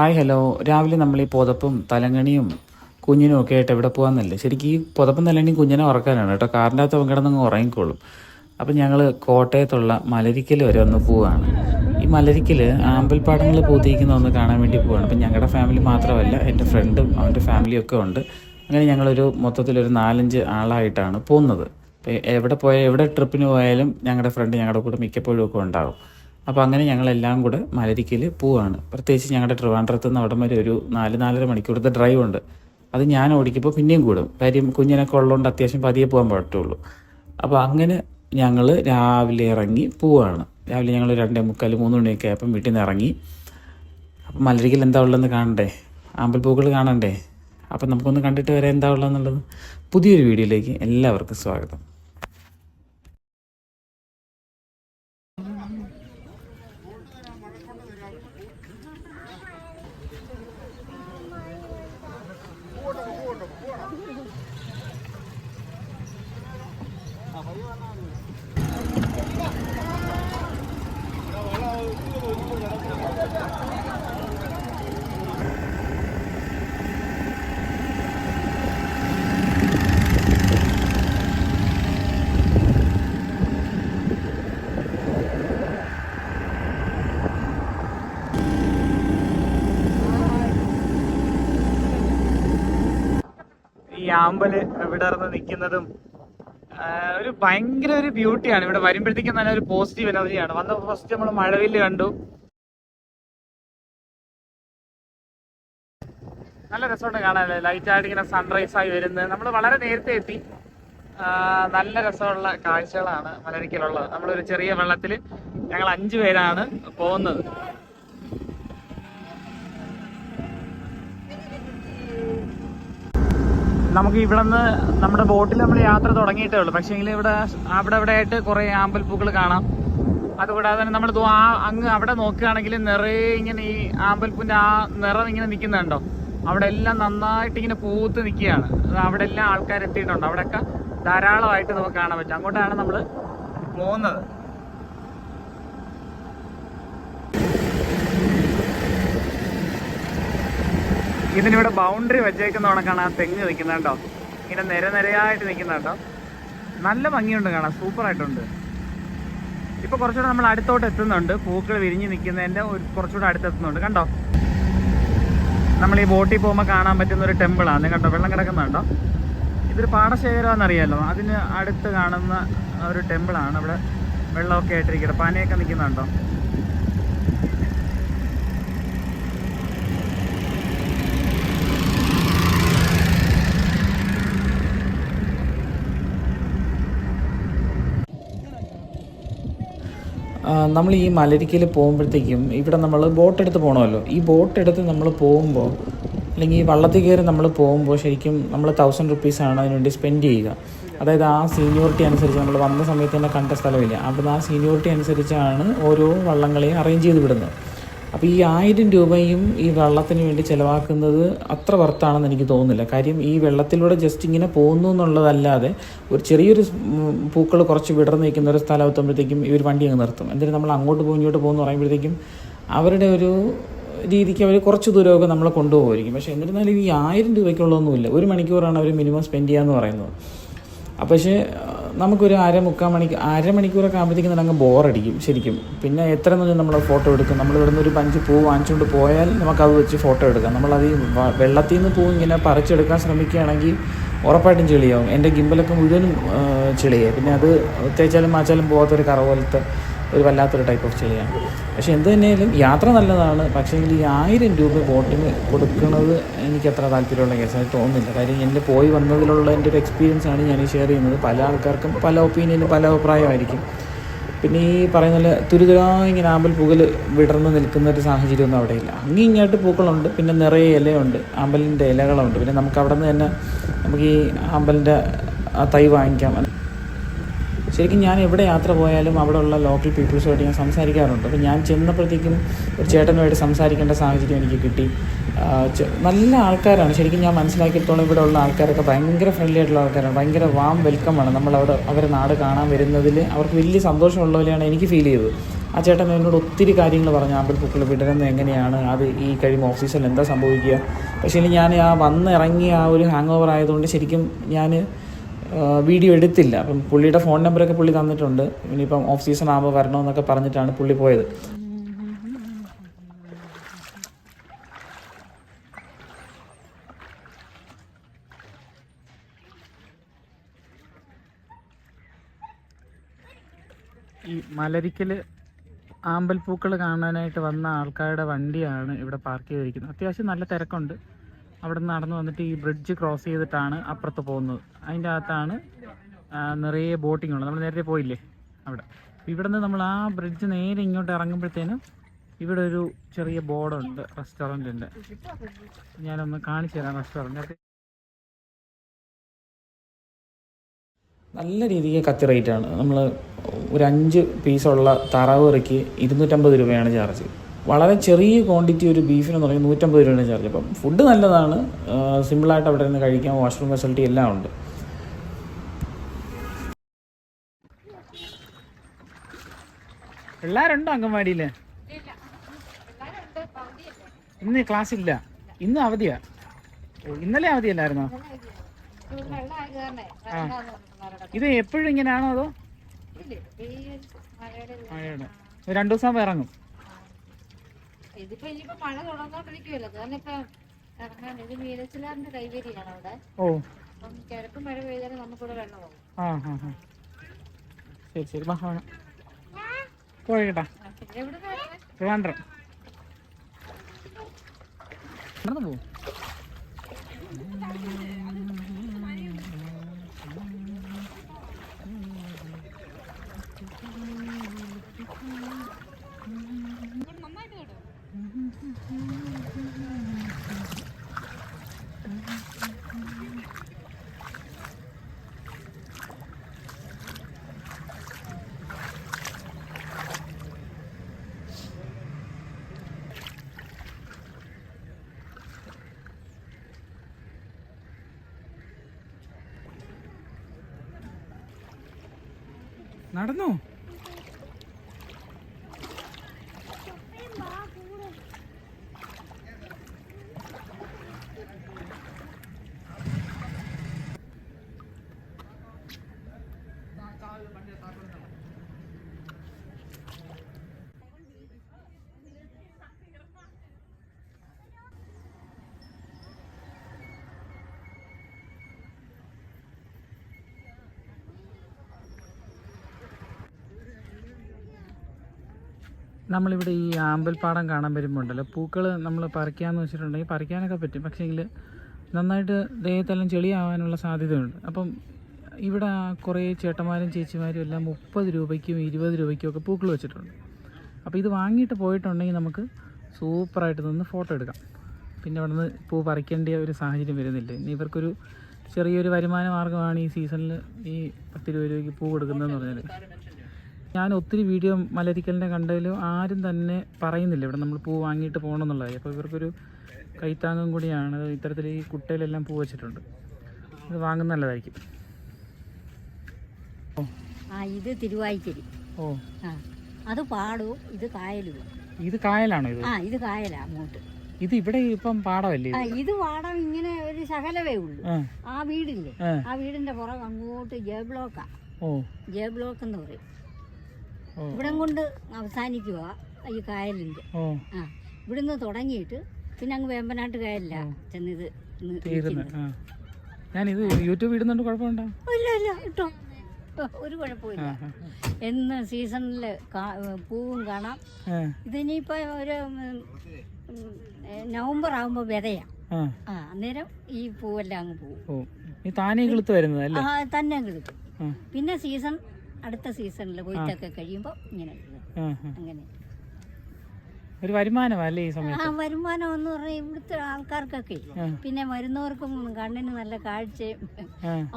Hi hello. രാവിലെ നമ്മൾ ഈ പുതപ്പും തലങ്ങണിയും കുഞ്ഞിനും ഒക്കെ ആയിട്ട് എവിടെ പോകാമെന്നല്ലേ? ശരിക്കും ഈ പുതപ്പും തലങ്ങണിയും കുഞ്ഞിനെ ഉറക്കാനാണ് കേട്ടോ. കാറിൻ്റെ അകത്ത് കിടന്നങ്ങ് ഉറങ്ങിക്കോളും. അപ്പം ഞങ്ങൾ കോട്ടയത്തുള്ള മലരിക്കൽ വരെ ഒന്ന് പോവുകയാണ്. ഈ മലരിക്കൽ ആമ്പൽപ്പാടങ്ങൾ പൂത്തിരിക്കുന്ന ഒന്ന് കാണാൻ വേണ്ടി പോവുകയാണ്. അപ്പം ഞങ്ങളുടെ ഫാമിലി മാത്രമല്ല, എൻ്റെ ഫ്രണ്ടും അവൻ്റെ ഫാമിലിയും ഒക്കെ ഉണ്ട്. അങ്ങനെ ഞങ്ങളൊരു മൊത്തത്തിലൊരു 4-5 ആളായിട്ടാണ് പോകുന്നത്. എവിടെ ട്രിപ്പിന് പോയാലും ഞങ്ങളുടെ ഫ്രണ്ട് ഞങ്ങളുടെ കൂടെ മിക്കപ്പോഴും ഒക്കെ ഉണ്ടാകും. അപ്പോൾ അങ്ങനെ ഞങ്ങളെല്ലാം കൂടെ മലരിക്കൽ പോവുകയാണ്. പ്രത്യേകിച്ച് ഞങ്ങളുടെ ട്രിവാൻഡ്രത്ത് നിന്ന് അവിടം വരെ ഒരു 4-4.5 മണിക്കൂറത്തെ ഡ്രൈവ് ഉണ്ട്. അത് ഞാൻ ഓടിക്കുമ്പോൾ പിന്നെയും കൂടും. കാര്യം കുഞ്ഞിനൊക്കെ ഉള്ളതുകൊണ്ട് അത്യാവശ്യം പതിയെ പോകാൻ പറ്റുള്ളൂ. അപ്പോൾ അങ്ങനെ ഞങ്ങൾ രാവിലെ ഇറങ്ങി പോവുകയാണ്. രാവിലെ ഞങ്ങൾ 2:45-3 മണിയൊക്കെ ആയപ്പം വീട്ടിൽ നിന്ന് ഇറങ്ങി. അപ്പം മലരിക്കൽ എന്താ ഉള്ളതെന്ന് കാണണ്ടേ, ആമ്പൽപ്പൂക്കൾ കാണണ്ടേ. അപ്പം നമുക്കൊന്ന് കണ്ടിട്ട് വരാം എന്താ ഉള്ളതെന്നുള്ളത്. പുതിയൊരു വീഡിയോയിലേക്ക് എല്ലാവർക്കും സ്വാഗതം. ഈ ആമ്പല് വിടർന്ന് നിൽക്കുന്നതും ഒരു ഭയങ്കര ഒരു ബ്യൂട്ടിയാണ്. ഇവിടെ വരുമ്പോഴത്തേക്കും തന്നെ ഒരു പോസിറ്റീവ് എനർജിയാണ്. വന്ന ഫസ്റ്റ് നമ്മൾ മഴവില്ല് കണ്ടു. നല്ല രസമുണ്ട് കാണാനല്ലേ, ലൈറ്റായിട്ട് ഇങ്ങനെ സൺറൈസ് ആയി വരുന്നത്. നമ്മൾ വളരെ നേരത്തെ എത്തി. നല്ല രസമുള്ള കാഴ്ചകളാണ് മലരിക്കലുള്ളത്. നമ്മളൊരു ചെറിയ വെള്ളത്തിൽ ഞങ്ങൾ 5 പേരാണ് പോകുന്നത്. നമുക്ക് ഇവിടെ നിന്ന് നമ്മുടെ ബോട്ടിൽ നമ്മൾ യാത്ര തുടങ്ങിയിട്ടേ ഉള്ളൂ. പക്ഷേങ്കിൽ ഇവിടെ അവിടെ ആയിട്ട് കുറേ ആമ്പൽപ്പൂക്കൾ കാണാം. അതുകൂടാതെ തന്നെ നമ്മൾ അങ്ങ് അവിടെ നോക്കുകയാണെങ്കിൽ നിറയെ ഇങ്ങനെ ഈ ആമ്പൽപ്പൂവിൻ്റെ ആ നിറം ഇങ്ങനെ നിൽക്കുന്നുണ്ടോ, അവിടെ എല്ലാം നന്നായിട്ട് ഇങ്ങനെ പൂത്ത് നിൽക്കുകയാണ്. അവിടെ എല്ലാം ആൾക്കാർ എത്തിയിട്ടുണ്ട്. അവിടെയൊക്കെ ധാരാളമായിട്ട് നമുക്ക് കാണാൻ പറ്റും. അങ്ങോട്ടാണ് നമ്മൾ പോകുന്നത്. ഇതിനിവിടെ ബൗണ്ടറി വെച്ചേക്കുന്ന കണക്കാണ് ആ തെങ്ങ് നിൽക്കുന്നുണ്ടോ, ഇങ്ങനെ നിരയായിട്ട് നിൽക്കുന്നുണ്ടോ. നല്ല ഭംഗിയുണ്ട് കാണാൻ, സൂപ്പറായിട്ടുണ്ട്. ഇപ്പൊ കുറച്ചുകൂടെ നമ്മൾ അടുത്തോട്ട് എത്തുന്നുണ്ട്. പൂക്കൾ വിരിഞ്ഞ് നിൽക്കുന്നതിൻ്റെ കുറച്ചുകൂടെ അടുത്തെത്തുന്നുണ്ട്. കണ്ടോ, നമ്മൾ ഈ ബോട്ടിൽ പോകുമ്പോൾ കാണാൻ പറ്റുന്ന ഒരു ടെമ്പിളാണ് കണ്ടോ, വെള്ളം കിടക്കുന്നുണ്ടോ. ഇതൊരു പാടശേഖരമാണെന്നറിയാലോ, അതിന് അടുത്ത് കാണുന്ന ഒരു ടെമ്പിളാണ്. അവിടെ വെള്ളമൊക്കെ ആയിട്ടിരിക്കട്ടെ, പനയൊക്കെ നിൽക്കുന്നുണ്ടോ. നമ്മൾ ഈ മലരിക്കൽ പോകുമ്പോഴത്തേക്കും ഇവിടെ നമ്മൾ ബോട്ടെടുത്ത് പോകണമല്ലോ. ഈ ബോട്ടെടുത്ത് നമ്മൾ പോകുമ്പോൾ, അല്ലെങ്കിൽ ഈ വള്ളത്തിൽ കയറി നമ്മൾ പോകുമ്പോൾ ശരിക്കും നമ്മൾ 1000 റുപ്പീസാണ് അതിനുവേണ്ടി സ്പെൻഡ് ചെയ്യുക. അതായത് ആ സീനിയോറിറ്റി അനുസരിച്ച് നമ്മൾ വന്ന സമയത്ത് തന്നെ കണ്ട സ്ഥലമില്ല, അവിടുന്ന് ആ സീനിയോറിറ്റി അനുസരിച്ചാണ് ഓരോ വള്ളങ്ങളെയും അറേഞ്ച് ചെയ്ത് വിടുന്നത്. അപ്പോൾ ഈ 1000 രൂപയും ഈ വെള്ളത്തിന് വേണ്ടി ചിലവാക്കുന്നത് അത്ര വർത്താണെന്ന് എനിക്ക് തോന്നുന്നില്ല. കാര്യം ഈ വെള്ളത്തിലൂടെ ജസ്റ്റ് ഇങ്ങനെ പോകുന്നു എന്നുള്ളതല്ലാതെ ഒരു ചെറിയൊരു പൂക്കൾ കുറച്ച് വിടർന്ന് നിൽക്കുന്ന ഒരു സ്ഥലം എത്തുമ്പോഴത്തേക്കും ഇവർ വണ്ടി അങ്ങ് നിർത്തും. എന്നിട്ട് നമ്മൾ അങ്ങോട്ട് പോകും ഇങ്ങോട്ട് പോകുമെന്ന് പറയുമ്പോഴത്തേക്കും അവരുടെ ഒരു രീതിക്ക് അവർ കുറച്ച് ദൂരമൊക്കെ നമ്മളെ കൊണ്ടുപോകുമായിരിക്കും. പക്ഷേ എന്നിരുന്നാലും ഈ 1000 രൂപയ്ക്കുള്ളതൊന്നുമില്ല. 1 മണിക്കൂറാണ് അവർ മിനിമം സ്പെൻഡ് ചെയ്യാമെന്ന് പറയുന്നത്. അപ്പോൾ പക്ഷേ നമുക്കൊരു അരമണിക്കൂറൊക്കെ ആകുമ്പോഴത്തേക്കും തന്നെ അങ്ങ് ബോറടിക്കും ശരിക്കും. പിന്നെ എത്ര നേരം നമ്മൾ ഫോട്ടോ എടുക്കും. നമ്മൾ ഇവിടുന്ന് ഒരു 5 പൂ വാങ്ങിച്ചുകൊണ്ട് പോയാൽ നമുക്കത് വെച്ച് ഫോട്ടോ എടുക്കാം. നമ്മളത് വെള്ളത്തിൽ നിന്ന് പൂ ഇങ്ങനെ പറിച്ചെടുക്കാൻ ശ്രമിക്കുകയാണെങ്കിൽ ഉറപ്പായിട്ടും ചെളിയാവും. എൻ്റെ ഗിമ്പലൊക്കെ മുഴുവനും ചെളിയായി. പിന്നെ അത് തേച്ചാലും മാച്ചാലും പോകാത്തൊരു കറ പോലത്തെ ഒരു വല്ലാത്തൊരു ടൈപ്പ് ഓഫ് ചെളിയാണ്. പക്ഷേ എന്ത് തന്നെയായാലും യാത്ര നല്ലതാണ്. പക്ഷേ ഈ 1000 രൂപ ബോട്ടിന് കൊടുക്കുന്നത് എനിക്കത്ര താല്പര്യമുള്ള കേസായി തോന്നുന്നില്ല. കാര്യം എൻ്റെ പോയി വന്നതിലുള്ള എൻ്റെ ഒരു എക്സ്പീരിയൻസാണ് ഞാൻ ഷെയർ ചെയ്യുന്നത്. പല ആൾക്കാർക്കും പല ഒപ്പീനിയനും പല അഭിപ്രായമായിരിക്കും. പിന്നെ ഈ പറയുന്ന പോലെ തുരുതുരാ ഇങ്ങനെ ആമ്പൽ പൂക്കൾ വിടർന്ന് നിൽക്കുന്ന ഒരു സാഹചര്യമൊന്നും അവിടെയില്ല. ഇങ്ങോട്ട് പൂക്കളുണ്ട്, പിന്നെ നിറയെ ഇലയുണ്ട്, ആമ്പലിൻ്റെ ഇലകളുണ്ട്. പിന്നെ നമുക്ക് അവിടെ നിന്ന് തന്നെ നമുക്ക് ഈ ആമ്പലിൻ്റെ തൈ വാങ്ങിക്കാം. ശരിക്കും ഞാൻ എവിടെ യാത്ര പോയാലും അവിടെ ഉള്ള ലോക്കൽ പീപ്പിൾസുമായിട്ട് ഞാൻ സംസാരിക്കാറുണ്ട്. അപ്പോൾ ഞാൻ ചെന്നപ്പോഴത്തേക്കും ഒരു ചേട്ടനുമായിട്ട് സംസാരിക്കേണ്ട സാഹചര്യം എനിക്ക് കിട്ടി. നല്ല ആൾക്കാരാണ് ശരിക്കും. ഞാൻ മനസ്സിലാക്കിയിടത്തോളം ഇവിടെ ഉള്ള ആൾക്കാരൊക്കെ ഭയങ്കര ഫ്രണ്ട്ലി ആയിട്ടുള്ള ആൾക്കാരാണ്. ഭയങ്കര വാം വെൽക്കമാണ്. നമ്മളവിടെ അവരെ നാട് കാണാൻ വരുന്നതിൽ അവർക്ക് വലിയ സന്തോഷമുള്ള പോലെയാണ് എനിക്ക് ഫീൽ ചെയ്തത്. ആ ചേട്ടൻ എന്നോട് ഒത്തിരി കാര്യങ്ങൾ പറഞ്ഞു, ആമ്പൽപ്പൂക്കൾ വിടരുന്നത് എങ്ങനെയാണ്, അത് ഈ കഴിയുമ്പോൾ ഓഫ് സീസണിൽ എന്താ സംഭവിക്കുക. പക്ഷേ ഇനി ഞാൻ ആ വന്നിറങ്ങിയ ആ ഒരു ഹാങ് ഓവർ ആയതുകൊണ്ട് ശരിക്കും ഞാൻ വീഡിയോ എടുത്തില്ല. അപ്പം പുള്ളിയുടെ ഫോൺ നമ്പറൊക്കെ പുള്ളി തന്നിട്ടുണ്ട്. ഇനിയിപ്പം ഓഫ് സീസൺ ആകുമ്പോൾ വരണമെന്നൊക്കെ പറഞ്ഞിട്ടാണ് പുള്ളി പോയത്. ഈ മലരിക്കൽ ആമ്പൽപ്പൂക്കൾ കാണാനായിട്ട് വന്ന ആൾക്കാരുടെ വണ്ടിയാണ് ഇവിടെ പാർക്ക് ചെയ്തിരിക്കുന്നത്. അത്യാവശ്യം നല്ല തിരക്കുണ്ട്. അവിടെ നിന്ന് നടന്നു വന്നിട്ട് ഈ ബ്രിഡ്ജ് ക്രോസ് ചെയ്തിട്ടാണ് അപ്പുറത്ത് പോകുന്നത്. അതിൻ്റെ അകത്താണ് നിറയെ ബോട്ടിംഗ് ഉള്ളത്. നമ്മൾ നേരത്തെ പോയില്ലേ അവിടെ. ഇവിടെ നിന്ന് നമ്മൾ ആ ബ്രിഡ്ജ് നേരെ ഇങ്ങോട്ട് ഇറങ്ങുമ്പോഴത്തേനും ഇവിടെ ഒരു ചെറിയ ബോർഡുണ്ട് റെസ്റ്റോറൻറ്റിൻ്റെ. ഞാനൊന്ന് കാണിച്ചു തരാം റെസ്റ്റോറൻറ്റ്. നല്ല രീതിക്ക് കത്തി റേറ്റാണ്. നമ്മൾ ഒരു 5 പീസുള്ള താറാവ് കറിക്ക് 250 രൂപയാണ് ചാർജ്. വളരെ ചെറിയ ക്വാണ്ടിറ്റി ഒരു ബീഫിനെന്ന് പറഞ്ഞാൽ 150 രൂപയാണ് ചാർജ്. അപ്പം ഫുഡ് നല്ലതാണ്, സിമ്പിളായിട്ട് അവിടെ നിന്ന് കഴിക്കാം, വാഷ്റൂം ഫെസിലിറ്റി എല്ലാം ഉണ്ട്. പിള്ളേരുണ്ടോ അംഗൻവാടിയിൽ? ഇന്ന് ക്ലാസ് ഇല്ല, ഇന്ന് അവധിയാ. ഇന്നലെ അവധിയല്ലായിരുന്നോ? ഇത് എപ്പോഴും ഇങ്ങനെയാണോ അതോ മഴയുടെ 2 ദിവസം ഇറങ്ങും? ശരി ശരി പോയിട്ടാ. ട്രിവാൻഡ്രം നടന്നു പോവും. നടന്നോ? നമ്മളിവിടെ ഈ ആമ്പൽപ്പാടം കാണാൻ വരുമ്പോൾ ഉണ്ടല്ലോ, പൂക്കൾ നമ്മൾ പറിക്കാമെന്ന് വെച്ചിട്ടുണ്ടെങ്കിൽ പറിക്കാനൊക്കെ പറ്റും. പക്ഷേങ്കിൽ നന്നായിട്ട് ദേഹത്തെല്ലാം ചെളിയാവാനുള്ള സാധ്യതയുണ്ട്. അപ്പം ഇവിടെ കുറേ ചേട്ടന്മാരും ചേച്ചിമാരും എല്ലാം 30 രൂപയ്ക്കും 20 രൂപയ്ക്കും ഒക്കെ പൂക്കൾ വെച്ചിട്ടുണ്ട്. അപ്പോൾ ഇത് വാങ്ങിയിട്ട് പോയിട്ടുണ്ടെങ്കിൽ നമുക്ക് സൂപ്പറായിട്ട് നിന്ന് ഫോട്ടോ എടുക്കാം. പിന്നെ അവിടെ നിന്ന് പൂ പറിക്കേണ്ട ഒരു സാഹചര്യം വരുന്നില്ല. ഇനി ഇവർക്കൊരു ചെറിയൊരു വരുമാന മാർഗ്ഗമാണ് ഈ സീസണിൽ ഈ 10 രൂപയ്ക്ക് പൂ കൊടുക്കുന്നതെന്ന് പറഞ്ഞാൽ. ഞാൻ ഒത്തിരി വീഡിയോ മലരിക്കലിൻ്റെ കണ്ടതിലും ആരും തന്നെ പറയുന്നില്ല ഇവിടെ നമ്മൾ പൂ വാങ്ങിയിട്ട് പോകണം എന്നുള്ളത്. അപ്പോൾ ഇവർക്കൊരു കൈത്താങ്ങും കൂടിയാണ്. ഇത്തരത്തിൽ ഈ കുട്ടയിലെല്ലാം പൂ വെച്ചിട്ടുണ്ട്. ഇത് വാങ്ങുന്ന നല്ലതായിരിക്കും. ഇത് തിരുവായിക്കരി. ഓ അത് പാടവും ഇത് കായലും. ഇത് കായലാണോ? ഇത് ഇത് കായലാ അങ്ങോട്ട്. ഇത് ഇവിടെ ഇപ്പം പാടമല്ലേ? ഇത് പാടം ഇങ്ങനെ ഒരു ശകലവേ ഉള്ളൂ. ആ വീടില്ലേ, ആ വീടിന്റെ പുറം അങ്ങോട്ട് ജെ ബ്ലോക്കാ. ജെ ബ്ലോക്ക് എന്ന് പറയും. ഇവിടം കൊണ്ട് അവസാനിക്കുക ഈ കായലിന്റെ. ഇവിടുന്ന് തുടങ്ങിയിട്ട് പിന്നെ അങ്ങ് വേമ്പനാട്ട് കായലില്ല ചെന്നിത്. ഞാനിത് യൂട്യൂബ് ഇടുന്നുണ്ട്, കുഴപ്പമുണ്ടോ? ഇല്ല ഇല്ല, ഇട്ടോ, ഒരു കുഴപ്പമില്ല. എന്ന് സീസണിൽ പൂവും കാണാം. ഇതിനിപ്പോ ഒരു നവംബർ ആകുമ്പോ വിതയാ. അന്നേരം ഈ പൂവെല്ലാം അങ്ങ് പോവും. തന്നെ കിളുക്കും. പിന്നെ സീസൺ അടുത്ത സീസണിൽ കൊയ്ത്തൊക്കെ കഴിയുമ്പോൾ ഇങ്ങനെ അങ്ങനെ ഒരു വരുമാനമല്ലേ ഈ സമയത്ത്? വരുമാനം എന്ന് പറഞ്ഞാൽ ഇവിടുത്തെ ആൾക്കാർക്കൊക്കെ പിന്നെ വരുന്നവർക്കും കണ്ണിന് നല്ല കാഴ്ചയും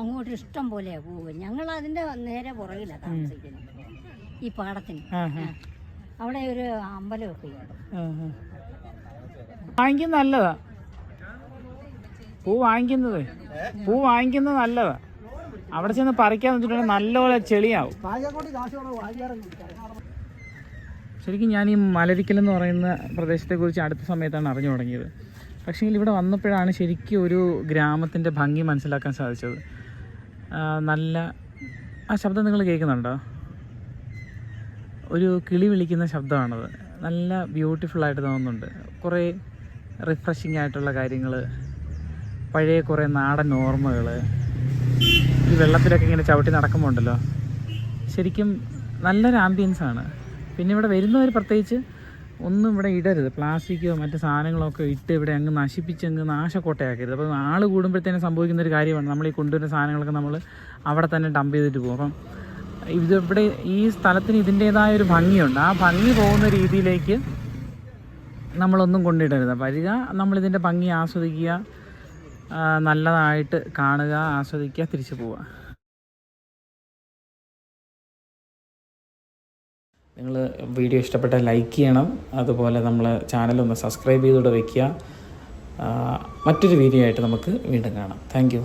അങ്ങോട്ട് ഇഷ്ടം പോലെയാ പോവുക. ഞങ്ങൾ അതിന്റെ നേരെ പുറകിലാണ് താമസിക്കുന്നത്, ഈ പാടത്തിന്. അവിടെ ഒരു അമ്പലമൊക്കെ ഉണ്ട്. വാങ്ങിക്കുന്നത് നല്ലതാ, പൂ വാങ്ങിക്കുന്നത് നല്ലതാ. അവിടെ ചെന്ന് പറിക്കാന്ന് വെച്ചിട്ടുണ്ടെങ്കിൽ നല്ലപോലെ ചെളിയാവും. ശരിക്കും ഞാൻ ഈ മലരിക്കൽ എന്ന് പറയുന്ന പ്രദേശത്തെക്കുറിച്ച് അടുത്ത സമയത്താണ് അറിഞ്ഞു തുടങ്ങിയത്. പക്ഷേ ഇവിടെ വന്നപ്പോഴാണ് ശരിക്കും ഒരു ഗ്രാമത്തിൻ്റെ ഭംഗി മനസ്സിലാക്കാൻ സാധിച്ചത്. നല്ല ആ ശബ്ദം നിങ്ങൾ കേൾക്കുന്നുണ്ടോ? ഒരു കിളി വിളിക്കുന്ന ശബ്ദമാണത്. നല്ല ബ്യൂട്ടിഫുള്ളായിട്ട് തോന്നുന്നുണ്ട്. കുറേ റിഫ്രഷിംഗ് ആയിട്ടുള്ള കാര്യങ്ങൾ, പഴയ കുറേ നാടൻ ഓർമ്മകൾ ഈ വെള്ളത്തിലൊക്കെ ഇങ്ങനെ ചവിട്ടി നടക്കുമ്പോൾ ഉണ്ടല്ലോ, ശരിക്കും നല്ലൊരു ആംബിയൻസാണ്. പിന്നെ ഇവിടെ വരുന്നവർ പ്രത്യേകിച്ച് ഒന്നും ഇവിടെ ഇടരുത്. പ്ലാസ്റ്റിക്കോ മറ്റ് സാധനങ്ങളോ ഒക്കെ ഇട്ട് ഇവിടെ അങ്ങ് നശിപ്പിച്ച് അങ്ങ് നാശക്കോട്ടയാക്കരുത്. അപ്പോൾ ആൾ കൂടുമ്പോഴത്തേനും സംഭവിക്കുന്നൊരു കാര്യമാണ്, നമ്മൾ ഈ കൊണ്ടുവരുന്ന സാധനങ്ങളൊക്കെ നമ്മൾ അവിടെ തന്നെ ഡംപ് ചെയ്തിട്ട് പോകും. അപ്പം ഇതിവിടെ ഈ സ്ഥലത്തിന് ഇതിൻ്റേതായ ഒരു ഭംഗിയുണ്ട്. ആ ഭംഗി പോകുന്ന രീതിയിലേക്ക് നമ്മളൊന്നും കൊണ്ടിടരുത്. വരിക, നമ്മളിതിൻ്റെ ഭംഗി ആസ്വദിക്കുക, നല്ലതായിട്ട് കാണുക, ആസ്വദിക്കുക, തിരിച്ചു പോവുക. നിങ്ങൾ വീഡിയോ ഇഷ്ടപ്പെട്ടാൽ ലൈക്ക് ചെയ്യണം. അതുപോലെ നമ്മൾ ചാനലൊന്ന് സബ്സ്ക്രൈബ് ചെയ്തുകൊണ്ട് വയ്ക്കുക. മറ്റൊരു വീഡിയോ ആയിട്ട് നമുക്ക് വീണ്ടും കാണാം. Thank you.